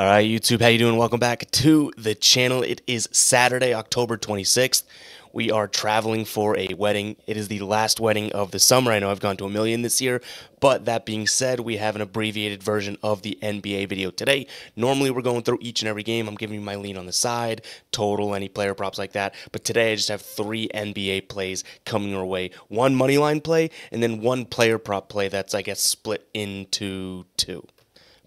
All right, YouTube, how you doing? Welcome back to the channel. It is Saturday, October 26th. We are traveling for a wedding. It is the last wedding of the summer. I know I've gone to 1,000,000 this year, but that being said, we have an abbreviated version of the NBA video today. Normally, we're going through each and every game. I'm giving you my lean on the side, total, any player props like that. But today, I just have 3 NBA plays coming your way. One money line play, and then one player prop play that's, I guess, split into 2.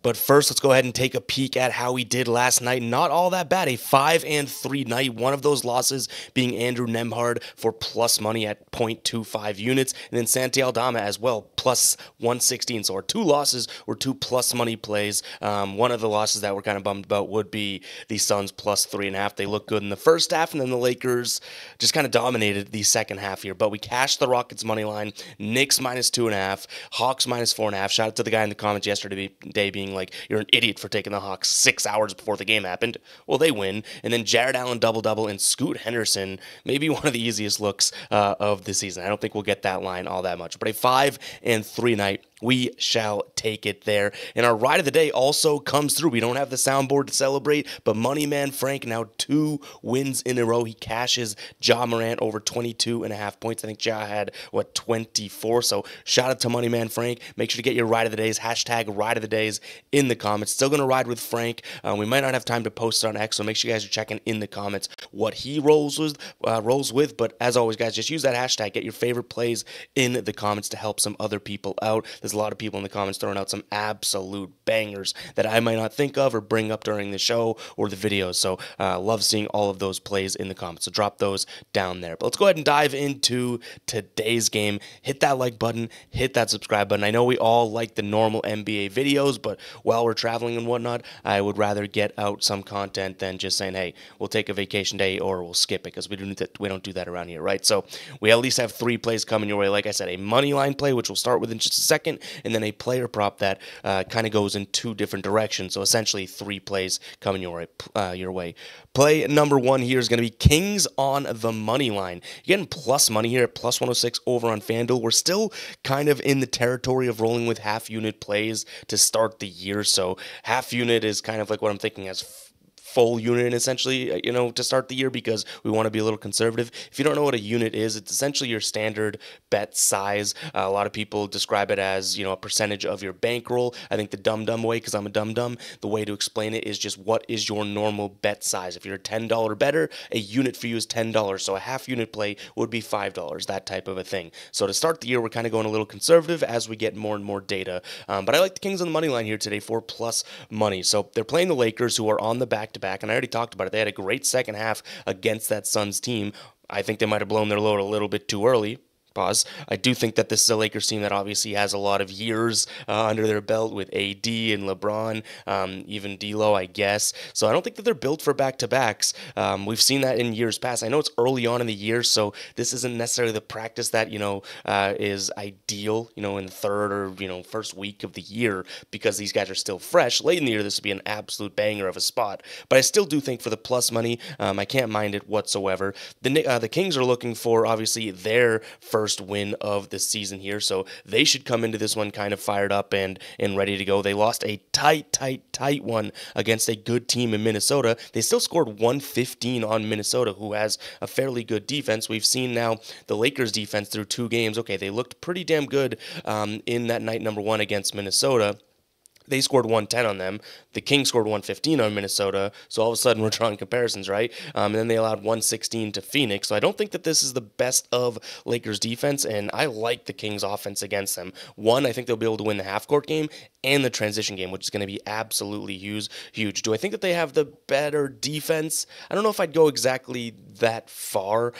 But first, let's go ahead and take a peek at how we did last night. Not all that bad. A 5-3 night. One of those losses being Andrew Nembhard for plus money at 0.25 units. And then Santi Aldama as well, plus 116. So our 2 losses were 2 plus money plays. One of the losses that we're kind of bummed about would be the Suns plus 3.5. They looked good in the first half, and then the Lakers just kind of dominated the second half here. But we cashed the Rockets money line. Knicks minus 2.5. Hawks minus 4.5. Shout out to the guy in the comments yesterday being like, you're an idiot for taking the Hawks 6 hours before the game happened. Well, they win. And then Jared Allen double-double and Scoot Henderson, maybe one of the easiest looks of the season. I don't think we'll get that line all that much. But a 5-3 night, we shall take it there. And our ride of the day also comes through. We don't have the soundboard to celebrate, but Money Man Frank now 2 wins in a row. He cashes Ja Morant over 22.5 points. I think Ja had, 24? So shout out to Money Man Frank. Make sure to get your ride of the days, hashtag ride of the days in the comments. Still going to ride with Frank. We might not have time to post it on X, so make sure you guys are checking in the comments what he rolls with. But as always, guys, just use that hashtag. Get your favorite plays in the comments to help some other people out. There's a lot of people in the comments throwing out some absolute bangers that I might not think of or bring up during the show or the videos. So love seeing all of those plays in the comments. So drop those down there. But let's go ahead and dive into today's game. Hit that like button. Hit that subscribe button. I know we all like the normal NBA videos, but while we're traveling and whatnot, I would rather get out some content than just saying, hey, we'll take a vacation day or we'll skip it, because we don't do that around here, right? So we at least have 3 plays coming your way. Like I said, a money line play, which we'll start with in just a second, and then a player prop that kind of goes in 2 different directions. So essentially 3 plays coming your way. Play number 1 here is going to be Kings on the money line. You're getting plus money here at plus 106 over on FanDuel. We're still kind of in the territory of rolling with half unit plays to start the year. So half unit is kind of like what I'm thinking as full unit, essentially, to start the year, because we want to be a little conservative. If you don't know what a unit is, it's essentially your standard bet size. A lot of people describe it as, a percentage of your bankroll. I think the dumb way, because I'm a dumb, the way to explain it is just what is your normal bet size. If you're a $10 better, a unit for you is $10. So a half unit play would be $5, that type of a thing. So to start the year, we're kind of going a little conservative as we get more and more data. But I like the Kings on the money line here today for plus money. So they're playing the Lakers, who are on the back-to-back. And I already talked about it. They had a great second half against that Suns team. I think they might have blown their load a little bit too early. Pause. I do think that this is a Lakers team that obviously has a lot of years under their belt with AD and LeBron, even D'Lo, I guess. So I don't think that they're built for back-to-backs. We've seen that in years past. I know it's early on in the year, so this isn't necessarily the practice that, is ideal, in the third or, first week of the year, because these guys are still fresh. Late in the year, this would be an absolute banger of a spot. But I still do think for the plus money, I can't mind it whatsoever. The Kings are looking for, obviously, their first win of the season here, so they should come into this one kind of fired up and ready to go. They lost a tight one against a good team in Minnesota. They still scored 115 on Minnesota, who has a fairly good defense. We've seen now the Lakers defense through 2 games. Okay, they looked pretty damn good in that night number 1 against Minnesota. They scored 110 on them. The Kings scored 115 on Minnesota. So all of a sudden we're drawing comparisons, right? And then they allowed 116 to Phoenix. So I don't think that this is the best of Lakers defense, and I like the Kings offense against them. One, I think they'll be able to win the half-court game and the transition game, which is going to be absolutely huge. Do I think that they have the better defense? I don't know if I'd go exactly that far.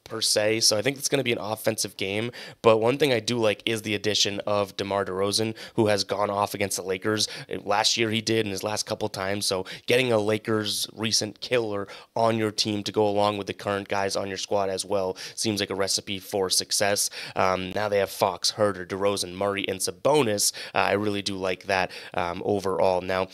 Per se, so I think it's going to be an offensive game. But one thing I do like is the addition of DeMar DeRozan, who has gone off against the Lakers. Last year he did, and his last couple times. So getting a Lakers recent killer on your team to go along with the current guys on your squad as well seems like a recipe for success. Now they have Fox, Herter, DeRozan, Murray, and Sabonis. I really do like that overall. Now,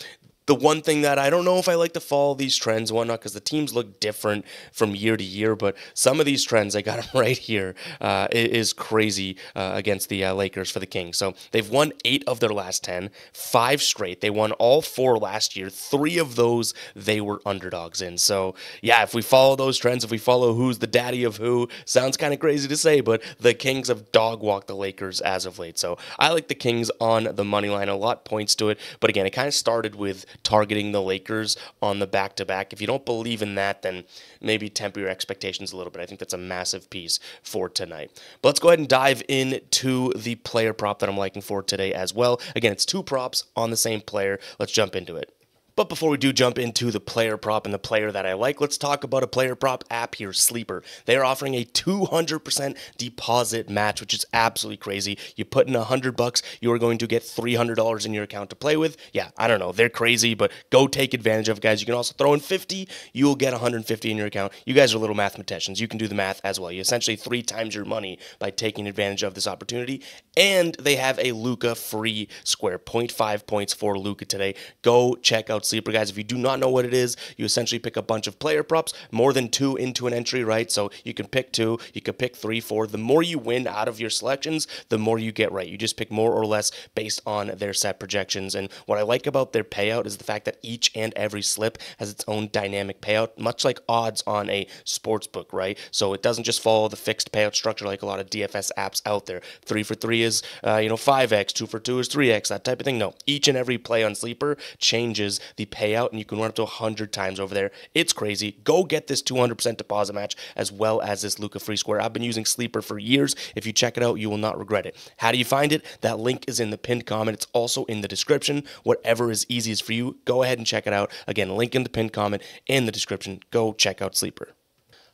The one thing that I don't know if I like to follow these trends and whatnot, because the teams look different from year to year, but some of these trends, I got them right here, it is crazy against the Lakers for the Kings. So they've won 8 of their last 10, 5 straight. They won all 4 last year. 3 of those they were underdogs in. So yeah, if we follow those trends, if we follow who's the daddy of who, sounds kind of crazy to say, but the Kings have dog walked the Lakers as of late. So I like the Kings on the money line. A lot points to it, but again, it kind of started with targeting the Lakers on the back-to-back. If you don't believe in that, then maybe temper your expectations a little bit. I think that's a massive piece for tonight. But let's go ahead and dive into the player prop that I'm liking for today as well. Again, it's 2 props on the same player. Let's jump into it. But before we do jump into the player prop and the player that I like, let's talk about a player prop app here, Sleeper. They are offering a 200% deposit match, which is absolutely crazy. You put in $100, you are going to get $300 in your account to play with. Yeah, I don't know, they're crazy, but go take advantage of it, guys. You can also throw in 50, you will get 150 in your account. You guys are little mathematicians. You can do the math as well. You essentially 3 times your money by taking advantage of this opportunity. And they have a Luka free square, 0.5 points for Luka today. Go check out Sleeper, guys. If you do not know what it is, you essentially pick a bunch of player props, more than 2 into an entry, right? So you can pick 2, you can pick 3, 4. The more you win out of your selections, the more you get right. You just pick more or less based on their set projections. And what I like about their payout is the fact that each and every slip has its own dynamic payout, much like odds on a sports book, right? So it doesn't just follow the fixed payout structure like a lot of DFS apps out there. 3 for 3 is 5x, 2 for 2 is 3x, that type of thing. No, each and every play on Sleeper changes the payout, and you can run up to 100 times over there. It's crazy. Go get this 200% deposit match as well as this Luka free square. I've been using Sleeper for years. If you check it out, you will not regret it. How do you find it? That link is in the pinned comment. It's also in the description. Whatever is easiest for you, go ahead and check it out. Again, link in the pinned comment and the description. Go check out Sleeper.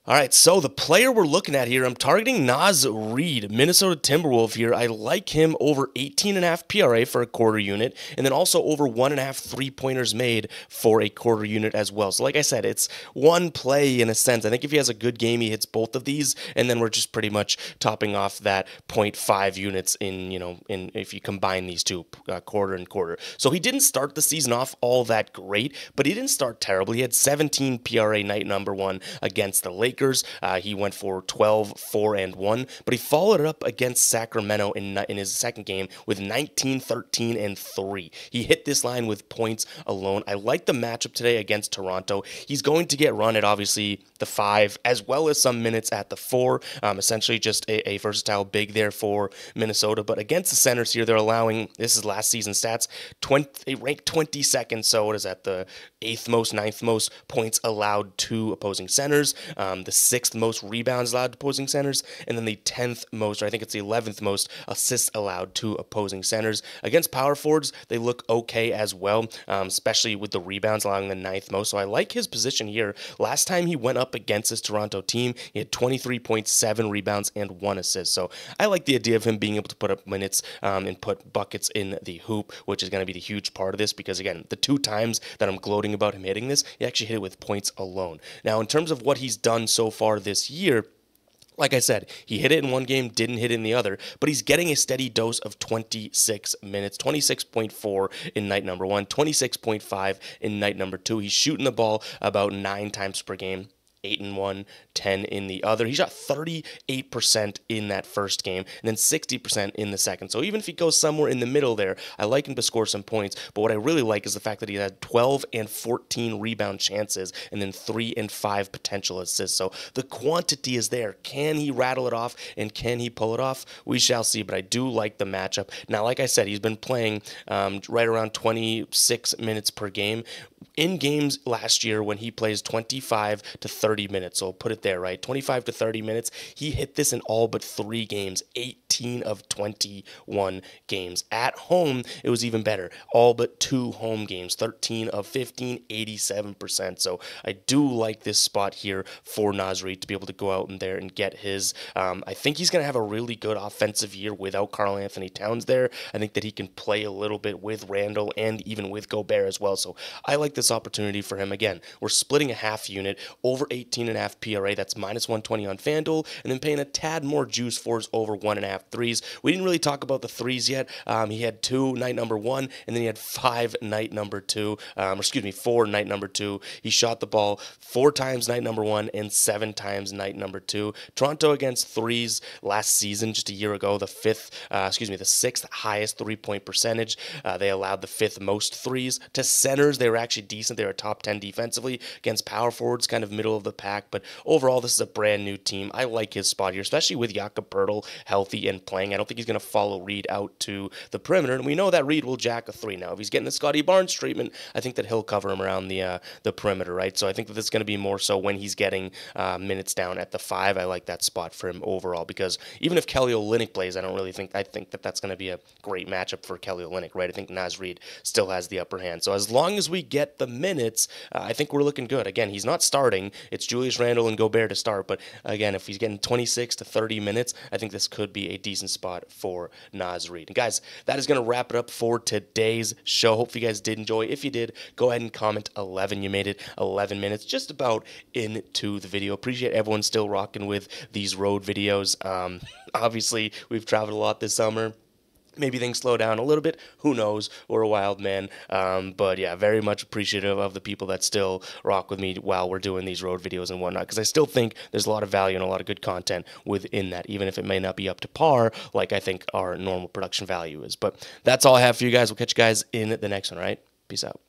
All right, so the player we're looking at here, I'm targeting Naz Reid, Minnesota Timberwolf here. I like him over 18.5 PRA for a quarter unit, and then also over 1.5 three-pointers made for a quarter unit as well. So like I said, it's one play in a sense. I think if he has a good game, he hits both of these, and then we're just pretty much topping off that 0.5 units in if you combine these two, quarter and quarter. So he didn't start the season off all that great, but he didn't start terribly. He had 17 PRA night number 1 against the Lakers. He went for 12, 4, and 1, but he followed it up against Sacramento in his second game with 19, 13, and 3. He hit this line with points alone. I like the matchup today against Toronto. He's going to get run at obviously the 5, as well as some minutes at the 4. Essentially just a versatile big there for Minnesota, but against the centers here, they're allowing, this is last season stats, they ranked 22nd, so what is that, the 8th most, 9th most points allowed to opposing centers, the 6th most rebounds allowed to opposing centers, and then the 10th most, or I think it's the 11th most assists allowed to opposing centers. Against power forwards, they look okay as well, especially with the rebounds allowing the 9th most, so I like his position here. Last time he went up against this Toronto team, he had 23.7 rebounds and 1 assist, so I like the idea of him being able to put up minutes and put buckets in the hoop, which is going to be the huge part of this, because again, the 2 times that I'm gloating about him hitting this, he actually hit it with points alone. Now, in terms of what he's done so far this year, like I said, he hit it in one game, didn't hit it in the other, but he's getting a steady dose of 26 minutes, 26.4 in night number 1, 26.5 in night number 2. He's shooting the ball about 9 times per game. 8 in one, 10 in the other. He shot 38% in that first game, and then 60% in the second. So even if he goes somewhere in the middle there, I like him to score some points. But what I really like is the fact that he had 12 and 14 rebound chances, and then 3 and 5 potential assists. So the quantity is there. Can he rattle it off, and can he pull it off? We shall see, but I do like the matchup. Now, like I said, he's been playing right around 26 minutes per game. In games last year when he plays 25 to 30 minutes, so I'll put it there, right? 25 to 30 minutes, he hit this in all but 3 games, 18 of 21 games. At home, it was even better. All but 2 home games, 13 of 15, 87%. So I do like this spot here for Naz Reid to be able to go out in there and get his, I think he's going to have a really good offensive year without Karl Anthony Towns there. I think that he can play a little bit with Randall and even with Gobert as well. So I like this opportunity for him. Again, we're splitting a half unit over 18.5 PRA. That's minus 120 on FanDuel, and then paying a tad more juice for his over 1.5 threes. We didn't really talk about the threes yet. He had 2 night number 1, and then he had 5 night number 2. Excuse me, 4 night number 2. He shot the ball 4 times night number 1 and 7 times night number 2. Toronto against threes last season, just a year ago, the 6th highest 3-point percentage. They allowed the 5th most threes to centers. They were actually decent. They were top 10 defensively against power forwards, kind of middle of the pack. But overall, this is a brand new team. I like his spot here, especially with Jakob Poeltl healthy and playing. I don't think he's going to follow Reed out to the perimeter, and we know that Reed will jack a 3. Now, if he's getting the Scotty Barnes treatment, I think that he'll cover him around the perimeter, right? So I think that this is going to be more so when he's getting minutes down at the 5. I like that spot for him overall, because even if Kelly Olynyk plays, I think that that's going to be a great matchup for Kelly Olynyk, right? I think Naz Reid still has the upper hand. So as long as we get the minutes, I think we're looking good. Again, he's not starting. It's Julius Randle and Gobert to start, but again, if he's getting 26 to 30 minutes, I think this could be a decent spot for Naz Reid. And guys, that is going to wrap it up for today's show. Hopefully you guys did enjoy. If you did, go ahead and comment 11. You made it 11 minutes, just about into the video. Appreciate everyone still rocking with these road videos. Obviously, we've traveled a lot this summer. Maybe things slow down a little bit. Who knows? We're a wild man. But yeah, very much appreciative of the people that still rock with me while we're doing these road videos and whatnot, because I still think there's a lot of value and a lot of good content within that, even if it may not be up to par like I think our normal production value is. But that's all I have for you guys. We'll catch you guys in the next one, all right? Peace out.